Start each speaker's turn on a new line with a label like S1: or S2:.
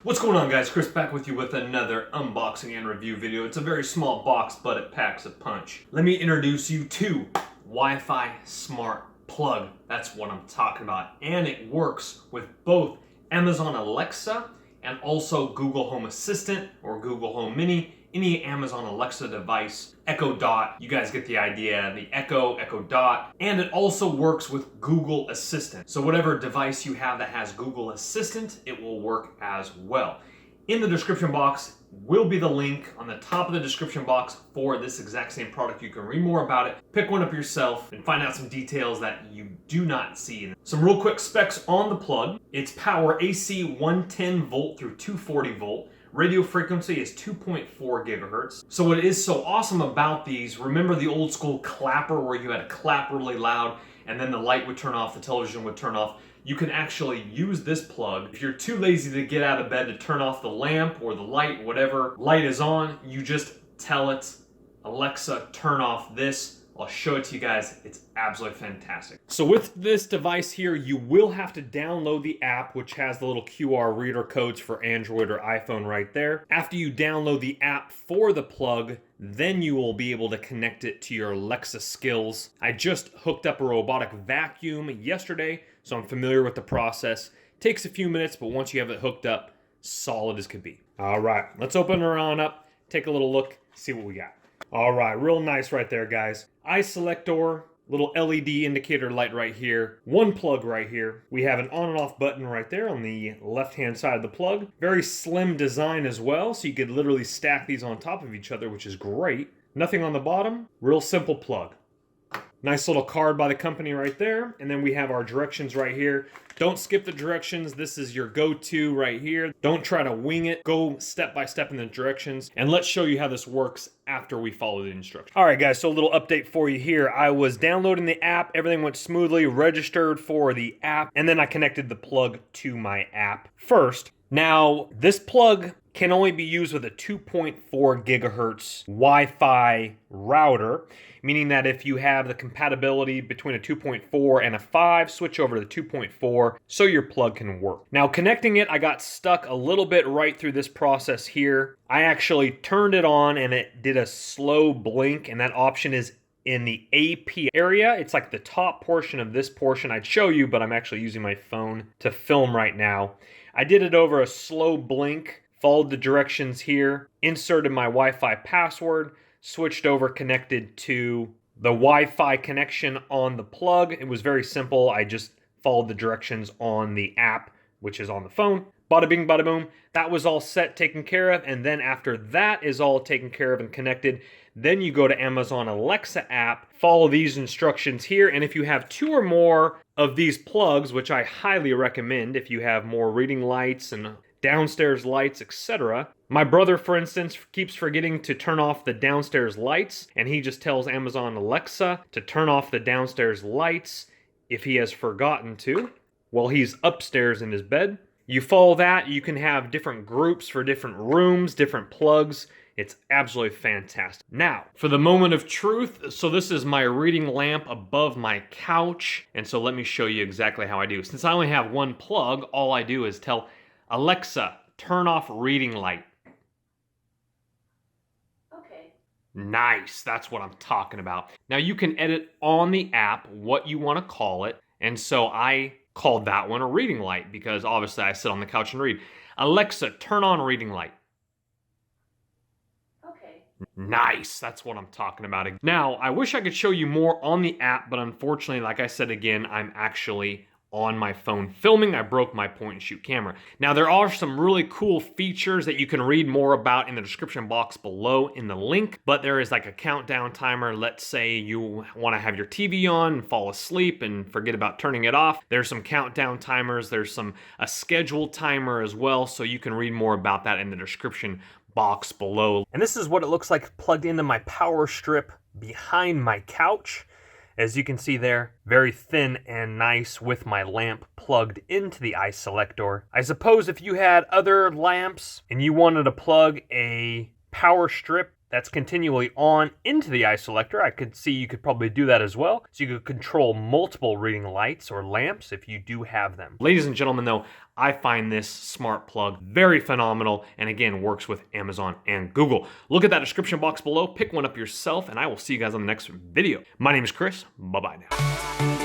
S1: What's going on, guys? Chris back with you with another unboxing and review video. It's a very small box, but it packs a punch. Let me introduce you to Wi-Fi Smart Plug. That's what I'm talking about. And it works with both Amazon Alexa and also Google Home Assistant or Google Home Mini, any Amazon Alexa device, Echo Dot, you guys get the idea, the Echo Dot, and it also works with Google Assistant. So whatever device you have that has Google Assistant, it will work as well. In the description box will be the link on the top of the description box for this exact same product. You can read more about it, pick one up yourself, and find out some details that you do not see. Some real quick specs on the plug. Its power AC 110 volt through 240 volt. Radio frequency is 2.4 gigahertz. So what is so awesome about these, remember the old school clapper where you had to clap really loud and then the light would turn off, the television would turn off? You can actually use this plug. If you're too lazy to get out of bed to turn off the lamp or the light, whatever light is on, you just tell it, Alexa, turn off this. I'll show it to you guys. It's absolutely fantastic. So with this device here, you will have to download the app, which has the little QR reader codes for Android or iPhone right there. After you download the app for the plug, then you will be able to connect it to your Alexa skills. I just hooked up a robotic vacuum yesterday, so I'm familiar with the process. Takes a few minutes, but once you have it hooked up, solid as could be. All right, let's open her on up, take a little look, see what we got. All right, real nice right there, guys. Eye selector, little LED indicator light right here, one plug right here. We have an on and off button right there on the left-hand side of the plug. Very slim design as well, so you could literally stack these on top of each other, which is great. Nothing on the bottom, real simple plug. Nice little card by the company right there. And then we have our directions right here. Don't skip the directions. This is your go-to right here. Don't try to wing it. Go step by step in the directions. And let's show you how this works after we follow the instructions. All right, guys, so a little update for you here. I was downloading the app. Everything went smoothly, registered for the app, and then I connected the plug to my app first. Now, this plug can only be used with a 2.4 gigahertz Wi-Fi router, meaning that if you have the compatibility between a 2.4 and a 5, switch over to the 2.4 so your plug can work. Now, connecting it, I got stuck a little bit right through this process here. I actually turned it on and it did a slow blink, and that option is in the AP area. It's like the top portion of this portion. I'd show you, but I'm actually using my phone to film right now. I did it over a slow blink, followed the directions here, inserted my Wi-Fi password, switched over, connected to the Wi-Fi connection on the plug. It was very simple. I just followed the directions on the app, which is on the phone. Bada bing, bada boom. That was all set, taken care of. And then after that is all taken care of and connected, then you go to Amazon Alexa app, follow these instructions here. And if you have 2 or more of these plugs, which I highly recommend if you have more reading lights and downstairs lights, etc. My brother, for instance, keeps forgetting to turn off the downstairs lights, and he just tells Amazon Alexa to turn off the downstairs lights if he has forgotten to while he's upstairs in his bed. You follow that, you can have different groups for different rooms, different plugs. It's absolutely fantastic. Now, for the moment of truth, so this is my reading lamp above my couch, and so let me show you exactly how I do. Since I only have one plug, all I do is tell Alexa, turn off reading light.
S2: Okay.
S1: Nice, that's what I'm talking about. Now you can edit on the app what you want to call it, and so I called that one a reading light because obviously I sit on the couch and read. Alexa, turn on reading light.
S2: Okay.
S1: Nice, that's what I'm talking about. Now, I wish I could show you more on the app, but unfortunately, like I said again, I'm actually on my phone filming. I broke my point and shoot camera. Now, there are some really cool features that you can read more about in the description box below in the link, but there is like a countdown timer. Let's say you want to have your TV on and fall asleep and forget about turning it off. There's some countdown timers. There's a schedule timer as well, so you can read more about that in the description box below. And this is what it looks like plugged into my power strip behind my couch. As you can see there, very thin and nice with my lamp plugged into the eye selector. I suppose if you had other lamps and you wanted to plug a power strip that's continually on into the eye selector. I could see you could probably do that as well. So you could control multiple reading lights or lamps if you do have them. Ladies and gentlemen, though, I find this smart plug very phenomenal, and again, works with Amazon and Google. Look at that description box below, pick one up yourself, and I will see you guys on the next video. My name is Chris. Bye-bye now.